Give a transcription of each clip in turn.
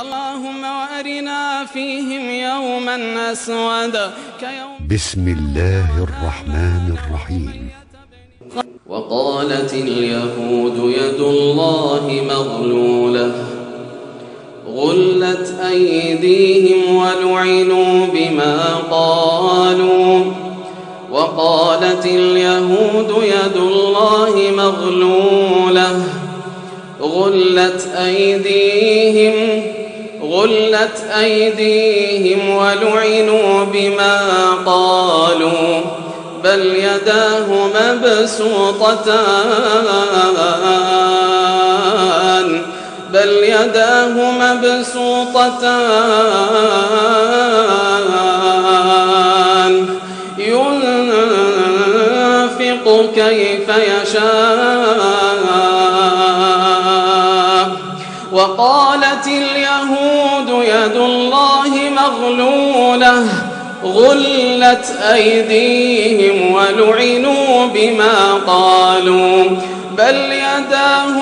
اللهم وأرنا فيهم يوما أسودا بسم الله الرحمن الرحيم. وقالت اليهود يد الله مغلولة غلت أيديهم ولعنوا بما قالوا. وقالت اليهود يد الله مغلولة غلت أيديهم ولعنوا بما قالوا بل يداه مبسوطتان ينفق كيف يشاء. وقالت اليهود يد الله مغلولة غلت أيديهم ولعنوا بما قالوا بل يداه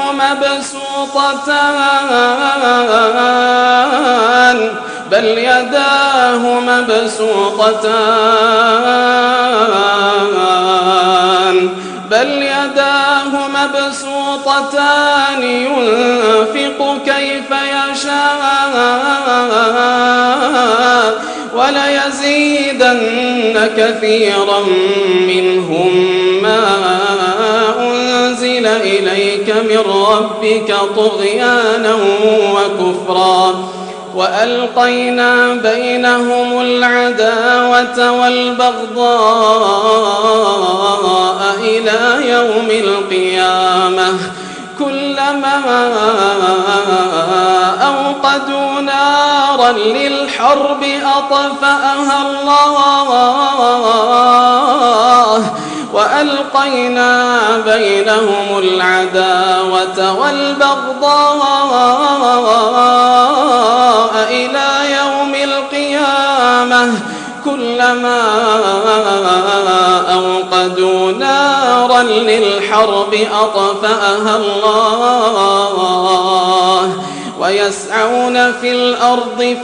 مبسوطتان ينفق كيف يشاء وليزيدن كثيرا منهم ما أنزل إليك من ربك طغيانا وكفرا. وألقينا بينهم العداوة والبغضاء إلى يوم القيامة كلما أوقدوا نارا للحرب أطفأها الله وألقينا بينهم العداوة والبغضاء إلى يوم القيامة كلما أوقدوا نارا للحرب أطفأها الله ويسعون في الأرض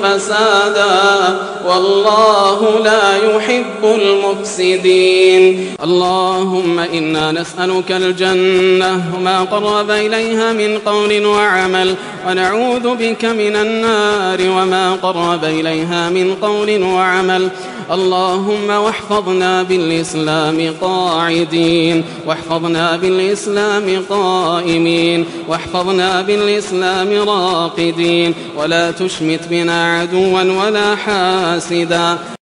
فسادا والله لا يحب المفسدين. اللهم إنا نسألك الجنة وما قرب إليها من قول وعمل ونعوذ بك من النار وما قرب إليها من قول وعمل. اللهم واحفظنا بالإسلام قاعدين واحفظنا بالإسلام قائمين واحفظنا بالإسلام راقدين ولا تشمت بنا عدوا ولا حاسدا.